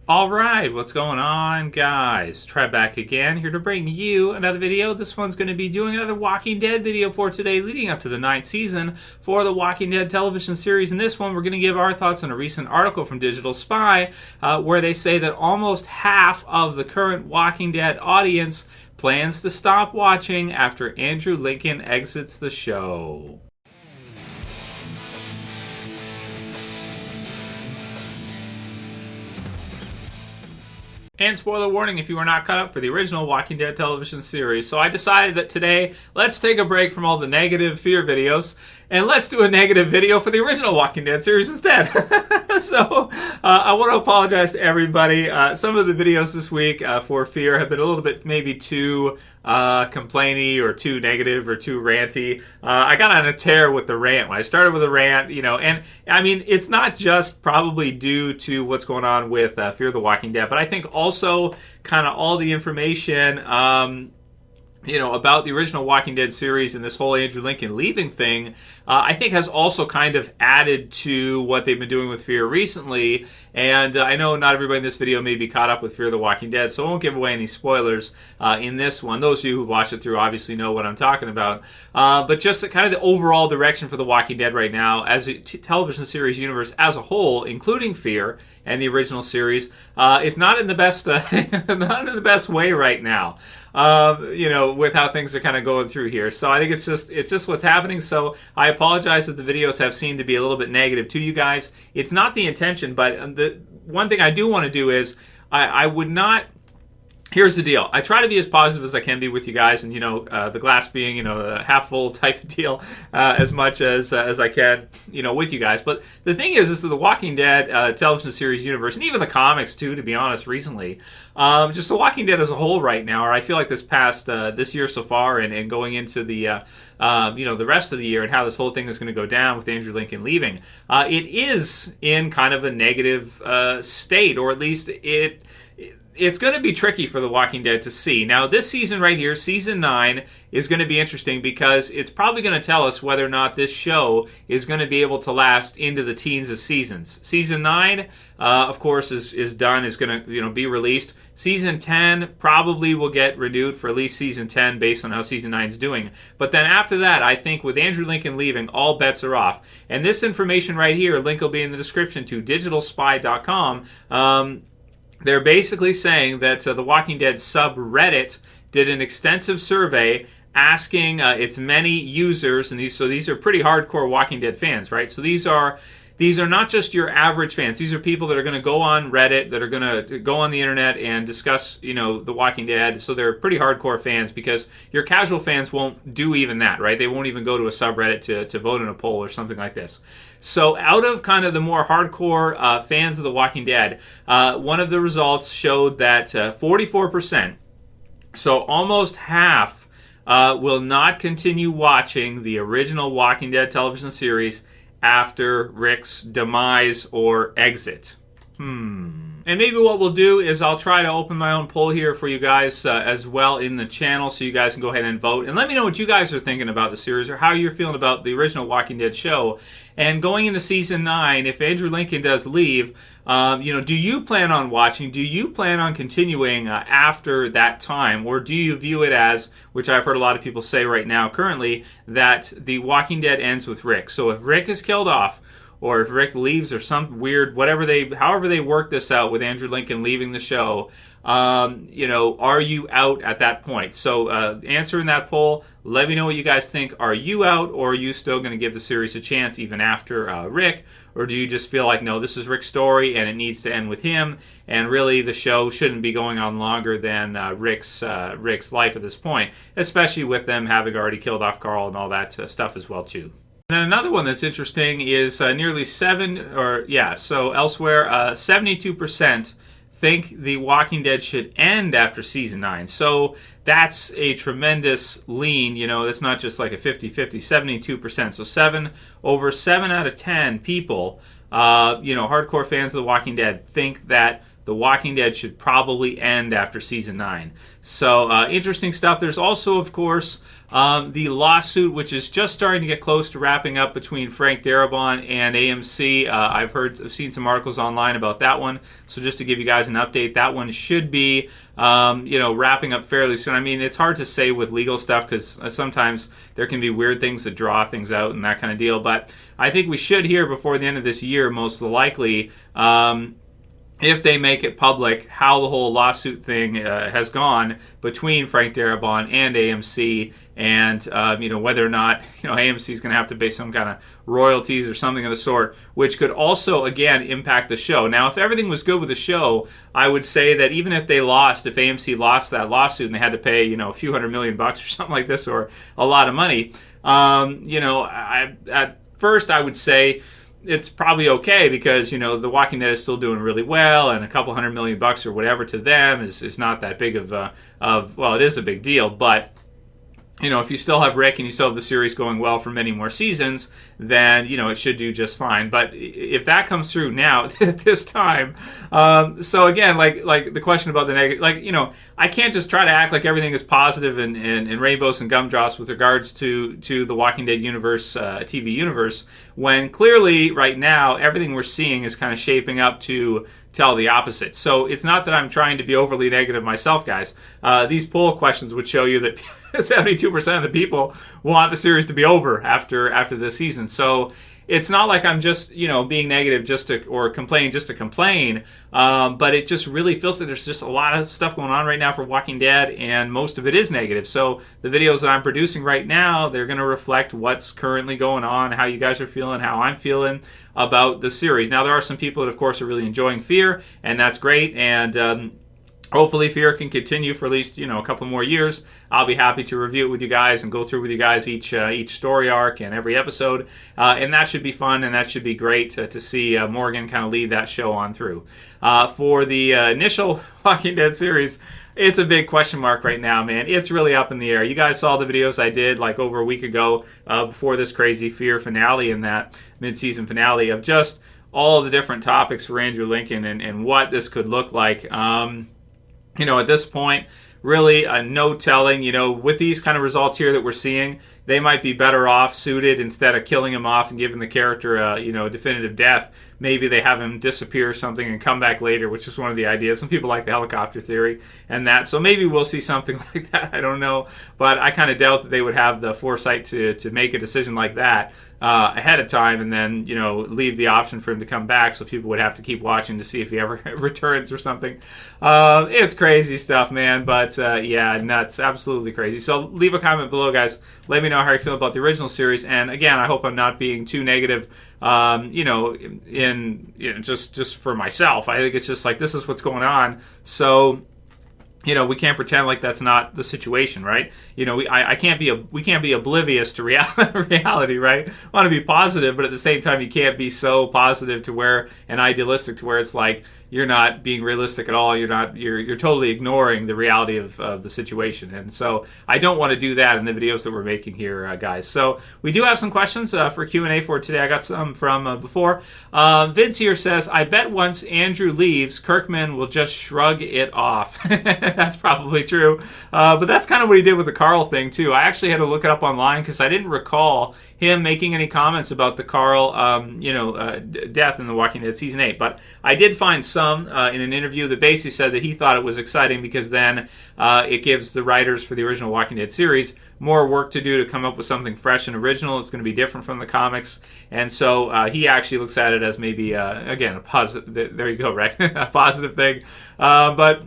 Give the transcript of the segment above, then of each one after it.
Alright, what's going on, guys? Trev back again, here to bring you another video. This one's going to be doing another Walking Dead video for today, leading up to the 9th season for the Walking Dead television series. In this one, we're going to give our thoughts on a recent article from Digital Spy, where they say that almost half of the current Walking Dead audience plans to stop watching after Andrew Lincoln exits the show. And spoiler warning if you are not caught up for the original Walking Dead television series. So I decided that today, let's take a break from all the negative fear videos, and let's do a negative video for the original Walking Dead series instead. So I want to apologize to everybody. Some of the videos this week for fear have been a little bit maybe too complainy or too negative or too ranty. I got on a tear with the rant. When I started with a rant, and I mean, it's not just probably due to what's going on with Fear the Walking Dead, but I think also kind of all the information about the original Walking Dead series and this whole Andrew Lincoln leaving thing, I think has also kind of added to what they've been doing with Fear recently. And I know not everybody in this video may be caught up with Fear the Walking Dead, so I won't give away any spoilers in this one. Those of you who've watched it through obviously know what I'm talking about. But just kind of the overall direction for the Walking Dead right now as a television series universe as a whole, including Fear and the original series, is not in the best not in the best way right now. With how things are kind of going through here. So I think it's just what's happening. So I apologize if the videos have seemed to be a little bit negative to you guys. It's not the intention, but the one thing I do want to do is I would not. Here's the deal. I try to be as positive as I can be with you guys, and the glass being a half full type of deal as much as I can with you guys. But the thing is that the Walking Dead television series universe, and even the comics too, to be honest, recently, just the Walking Dead as a whole right now, or I feel like this year so far, and going into the the rest of the year, and how this whole thing is going to go down with Andrew Lincoln leaving, it is in kind of a negative state, or at least it's going to be tricky for The Walking Dead to see. Now, this season right here, Season 9, is going to be interesting because it's probably going to tell us whether or not this show is going to be able to last into the teens of seasons. Season 9, of course, is done, is going to be released. Season 10 probably will get renewed for at least Season 10 based on how Season 9 is doing. But then after that, I think with Andrew Lincoln leaving, all bets are off. And this information right here, link will be in the description to digitalspy.com. They're basically saying that the Walking Dead subreddit did an extensive survey asking its many users, and these are pretty hardcore Walking Dead fans, right? So these are not just your average fans. These are people that are going to go on Reddit, that are going to go on the internet and discuss, The Walking Dead. So they're pretty hardcore fans, because your casual fans won't do even that, right? They won't even go to a subreddit to vote in a poll or something like this. So out of kind of the more hardcore fans of The Walking Dead, one of the results showed that 44%, so almost half, will not continue watching the original Walking Dead television series after Rick's demise or exit. And maybe what we'll do is I'll try to open my own poll here for you guys as well in the channel, so you guys can go ahead and vote. And let me know what you guys are thinking about the series, or how you're feeling about the original Walking Dead show. And going into Season 9, if Andrew Lincoln does leave, do you plan on watching? Do you plan on continuing after that time? Or do you view it as, which I've heard a lot of people say right now currently, that the Walking Dead ends with Rick? So if Rick is killed off, or if Rick leaves, or some weird, however they work this out with Andrew Lincoln leaving the show, are you out at that point? So answer in that poll. Let me know what you guys think. Are you out, or are you still going to give the series a chance even after Rick? Or do you just feel like, no, this is Rick's story and it needs to end with him, and really the show shouldn't be going on longer than Rick's life at this point, especially with them having already killed off Carl and all that stuff as well too. And then another one that's interesting is elsewhere, 72% think The Walking Dead should end after Season 9. So that's a tremendous lean, that's not just like a 50-50, 72%. So over 7 out of 10 people, hardcore fans of The Walking Dead think that The Walking Dead should probably end after season 9. So interesting stuff. There's also, of course, the lawsuit, which is just starting to get close to wrapping up between Frank Darabont and AMC. I've seen some articles online about that one. So just to give you guys an update, that one should be, wrapping up fairly soon. I mean, it's hard to say with legal stuff because sometimes there can be weird things that draw things out and that kind of deal. But I think we should hear before the end of this year, most likely, if they make it public, how the whole lawsuit thing has gone between Frank Darabont and AMC, and whether or not AMC is going to have to pay some kind of royalties or something of the sort, which could also again impact the show. Now, if everything was good with the show, I would say that even if AMC lost that lawsuit and they had to pay a few $100 million or something like this, or a lot of money, at first I would say it's probably okay because, The Walking Dead is still doing really well, and a couple $100 million or whatever to them is not that big of it is a big deal, but if you still have Rick and you still have the series going well for many more seasons, then, it should do just fine. But if that comes through now at this time, so again, like the question about the negative, I can't just try to act like everything is positive and rainbows and gumdrops with regards to the Walking Dead universe, TV universe, when clearly right now everything we're seeing is kind of shaping up to tell the opposite. So it's not that I'm trying to be overly negative myself, guys. These poll questions would show you that 72% of the people want the series to be over after this season. So it's not like I'm just being negative or complaining just to complain, but it just really feels like there's just a lot of stuff going on right now for Walking Dead, and most of it is negative. So the videos that I'm producing right now, they're going to reflect what's currently going on, how you guys are feeling, how I'm feeling about the series. Now, there are some people that, of course, are really enjoying Fear, and that's great, and hopefully Fear can continue for at least a couple more years. I'll be happy to review it with you guys and go through with you guys each story arc and every episode, and that should be fun, and that should be great to see Morgan kind of lead that show on through. For the initial Walking Dead series, it's a big question mark right now, man. It's really up in the air. You guys saw the videos I did over a week ago before this crazy Fear finale and that mid-season finale of just all the different topics for Andrew Lincoln and what this could look like. At this point, really no telling. With these kind of results here that we're seeing, they might be better off suited instead of killing him off and giving the character a definitive death. Maybe they have him disappear or something and come back later, which is one of the ideas. Some people like the helicopter theory and that. So maybe we'll see something like that. I don't know. But I kind of doubt that they would have the foresight to make a decision like that ahead of time and then, leave the option for him to come back so people would have to keep watching to see if he ever returns or something. It's crazy stuff, man. But yeah, nuts. Absolutely crazy. So leave a comment below, guys. Let me know how you feel about the original series. And again, I hope I'm not being too negative, just for myself. I think it's just like, this is what's going on. So, we can't pretend like that's not the situation, right? We can't be oblivious to reality, right? I want to be positive, but at the same time, you can't be so positive and idealistic to where it's like you're not being realistic at all. You're totally ignoring the reality of the situation. And so I don't want to do that in the videos that we're making here, guys. So we do have some questions for Q&A for today. I got some from before. Vince here says, I bet once Andrew leaves, Kirkman will just shrug it off. That's probably true. But that's kind of what he did with the Carl thing, too. I actually had to look it up online because I didn't recall him making any comments about the Carl, death in The Walking Dead Season 8. But I did find some in an interview that basically said that he thought it was exciting because then it gives the writers for the original Walking Dead series more work to do to come up with something fresh and original. It's going to be different from the comics. And so he actually looks at it as maybe, again, a positive. There you go, right? A positive thing. But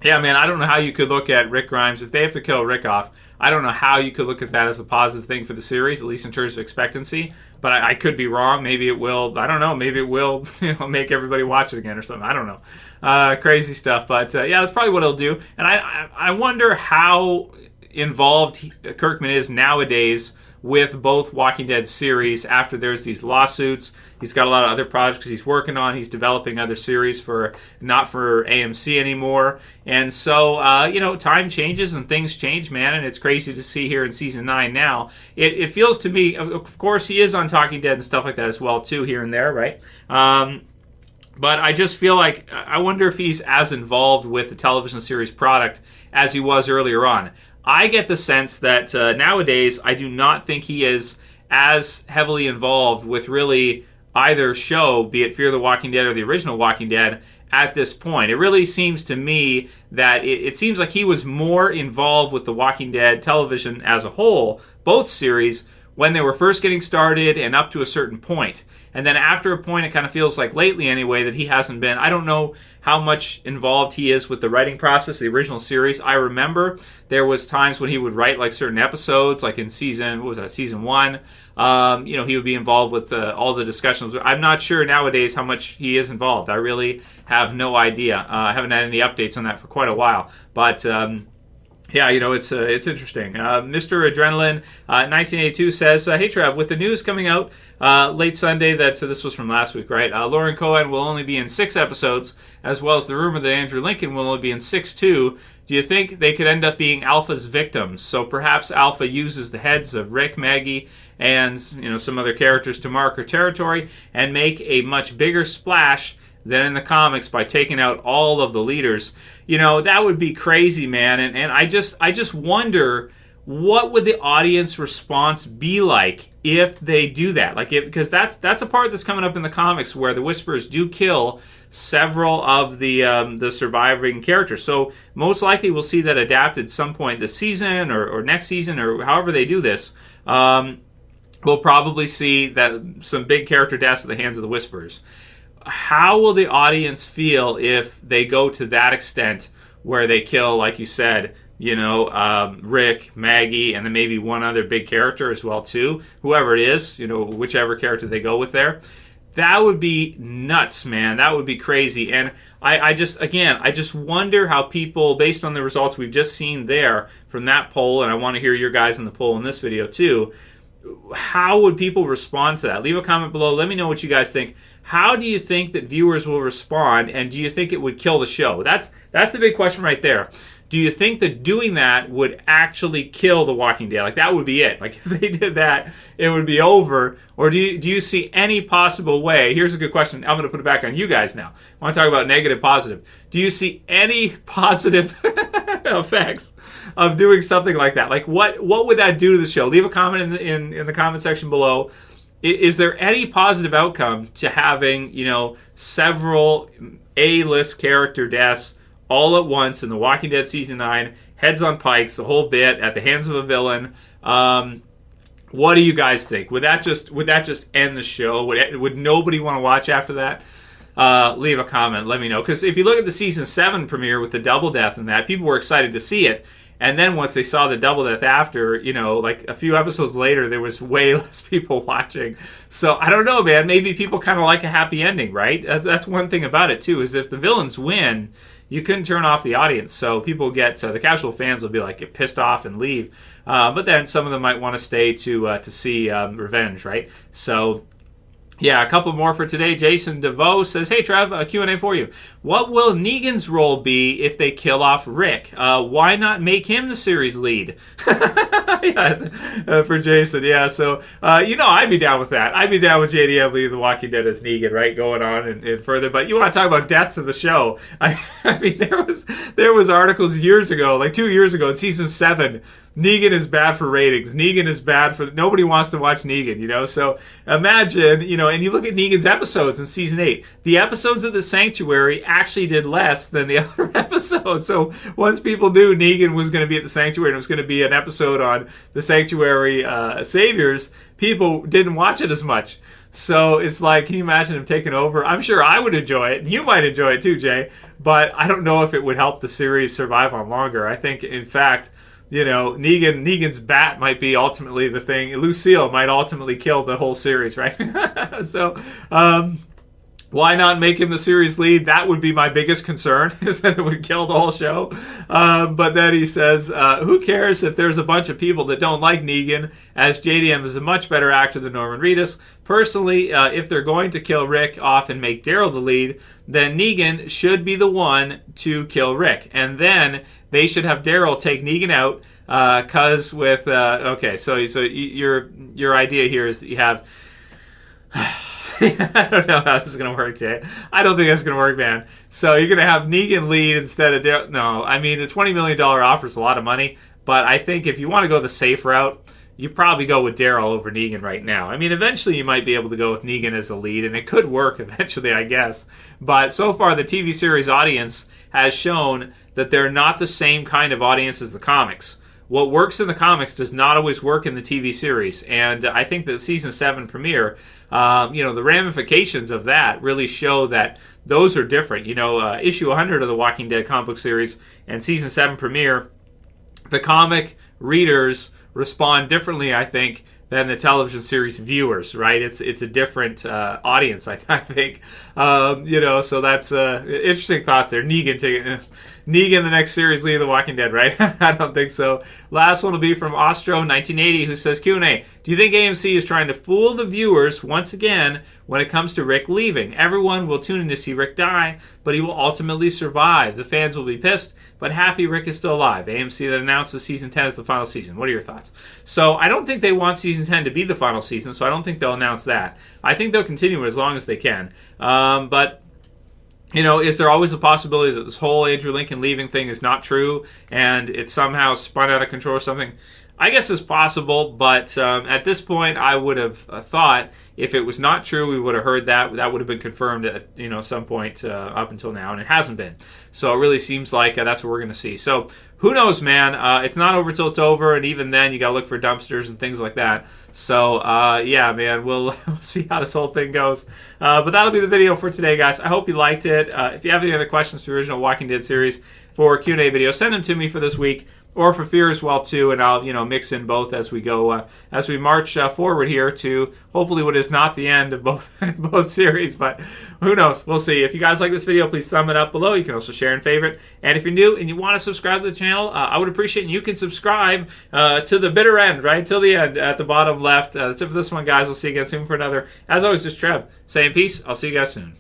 yeah, man, I don't know how you could look at Rick Grimes. If they have to kill Rick off, I don't know how you could look at that as a positive thing for the series, at least in terms of expectancy. But I could be wrong. Maybe it will. I don't know. Maybe it will make everybody watch it again or something. I don't know. Crazy stuff. But yeah, that's probably what it'll do. And I wonder how involved Kirkman is nowadays with both Walking Dead series after there's these lawsuits. He's got a lot of other projects he's working on. He's developing other series not for AMC anymore. And so, time changes and things change, man, and it's crazy to see here in Season 9 now. It feels to me, of course, he is on Talking Dead and stuff like that as well, too, here and there, right? But I just feel like, I wonder if he's as involved with the television series product as he was earlier on. I get the sense that nowadays, I do not think he is as heavily involved with really either show, be it Fear the Walking Dead or the original Walking Dead, at this point. It really seems to me that it seems like he was more involved with the Walking Dead television as a whole, both series, when they were first getting started and up to a certain point. And then after a point, it kind of feels like lately anyway that he hasn't been. I don't know how much involved he is with the writing process, the original series. I remember there was times when he would write like certain episodes, like in season 1. He would be involved with all the discussions. I'm not sure nowadays how much he is involved. I really have no idea. I haven't had any updates on that for quite a while. But yeah, it's interesting. Mr. Adrenaline 1982 says, hey, Trev, with the news coming out late Sunday that, this was from last week, right? Lauren Cohan will only be in 6 episodes, as well as the rumor that Andrew Lincoln will only be in 6 too. Do you think they could end up being Alpha's victims? So perhaps Alpha uses the heads of Rick, Maggie, and some other characters to mark her territory and make a much bigger splash than in the comics by taking out all of the leaders. That would be crazy, man. And I just wonder, what would the audience response be like if they do that? Because that's a part that's coming up in the comics where the Whisperers do kill several of the surviving characters. So most likely we'll see that adapted some point this season or next season or however they do this. We'll probably see that some big character deaths at the hands of the Whisperers. How will the audience feel if they go to that extent where they kill, like you said, Rick, Maggie, and then maybe one other big character as well too, whoever it is, whichever character they go with there? That would be nuts, man. That would be crazy. And I just wonder how people, based on the results we've just seen there from that poll, and I want to hear your guys in the poll in this video too, how would people respond to that? Leave a comment below. Let me know what you guys think. How do you think that viewers will respond, and do you think it would kill the show? That's the big question right there. Do you think that doing that would actually kill The Walking Dead? Like, that would be it. Like, if they did that, it would be over. Or do you see any possible way? Here's a good question. I'm going to put it back on you guys now. I want to talk about negative, positive. Do you see any positive effects of doing something like that? Like, what would that do to the show? Leave a comment in the comment section below. Is there any positive outcome to having, several A-list character deaths all at once in The Walking Dead Season 9, heads on pikes, the whole bit, at the hands of a villain? What do you guys think? Would that just end the show? Would nobody want to watch after that? Leave a comment. Let me know. Because if you look at the Season 7 premiere with the double death and that, people were excited to see it. And then once they saw the double death after, like a few episodes later, there was way less people watching. So I don't know, man. Maybe people kind of like a happy ending, right? That's one thing about it, too, is if the villains win, you couldn't turn off the audience. So people the casual fans will be like, get pissed off and leave. But then some of them might want to stay to see revenge, right? So yeah, a couple more for today. Jason DeVoe says, hey, Trev, a Q&A for you. What will Negan's role be if they kill off Rick? Why not make him the series lead? Yeah, for Jason, yeah. So, I'd be down with that. I'd be down with JDM leading The Walking Dead as Negan, right, going on and further. But you want to talk about deaths in the show. I mean, there was articles years ago, like 2 years ago in Season 7, Negan is bad for ratings. Negan is bad for... Nobody wants to watch Negan, So imagine, and you look at Negan's episodes in Season 8. The episodes of The Sanctuary actually did less than the other episodes. So once people knew Negan was going to be at The Sanctuary and it was going to be an episode on The Sanctuary Saviors, people didn't watch it as much. So it's like, can you imagine him taking over? I'm sure I would enjoy it. You might enjoy it too, Jay. But I don't know if it would help the series survive on longer. I think, in fact... Negan's bat might be ultimately the thing. Lucille might ultimately kill the whole series, right? So, why not make him the series lead? That would be my biggest concern, is that it would kill the whole show. But then he says, who cares if there's a bunch of people that don't like Negan, as JDM is a much better actor than Norman Reedus. Personally, if they're going to kill Rick off and make Daryl the lead, then Negan should be the one to kill Rick. And then they should have Daryl take Negan out, because with... okay, so your idea here is that you have... I don't know how this is going to work, Jay. I don't think that's going to work, man. So you're going to have Negan lead instead of Daryl. No, I mean, the $20 million offer is a lot of money, but I think if you want to go the safe route, you probably go with Daryl over Negan right now. I mean, eventually you might be able to go with Negan as the lead, and it could work eventually, I guess. But so far, the TV series audience has shown that they're not the same kind of audience as the comics. What works in the comics does not always work in the TV series, and I think the season 7 premiere, the ramifications of that really show that those are different. Issue 100 of the Walking Dead comic book series and season 7 premiere, the comic readers respond differently, I think, than the television series viewers, right? It's a different audience, I think. So that's interesting thoughts there. Negan, the next series lead of The Walking Dead, right? I don't think so. Last one will be from Ostro1980, who says, Q&A, do you think AMC is trying to fool the viewers once again when it comes to Rick leaving? Everyone will tune in to see Rick die, but he will ultimately survive. The fans will be pissed, but happy Rick is still alive. AMC that announces season 10 as the final season. What are your thoughts? So I don't think they want season 10 to be the final season, so I don't think they'll announce that. I think they'll continue it as long as they can. But is there always a possibility that this whole Andrew Lincoln leaving thing is not true and it's somehow spun out of control or something? I guess it's possible, but at this point, I would have thought if it was not true, we would have heard that. That would have been confirmed at some point up until now, and it hasn't been. So it really seems like that's what we're going to see. So who knows, man? It's not over till it's over, and even then, you got to look for dumpsters and things like that. So yeah, man, we'll see how this whole thing goes. But that'll be the video for today, guys. I hope you liked it. If you have any other questions for the original Walking Dead series for Q&A video, send them to me for this week. Or for Fear as well too, and I'll mix in both as we go as we march forward here to hopefully what is not the end of both series, but who knows? We'll see. If you guys like this video, please thumb it up below. You can also share and favorite. And if you're new and you want to subscribe to the channel, I would appreciate it. You can subscribe to the bitter end, right till the end at the bottom left. That's it for this one, guys. We'll see you again soon for another. As always, just Trev saying peace. I'll see you guys soon.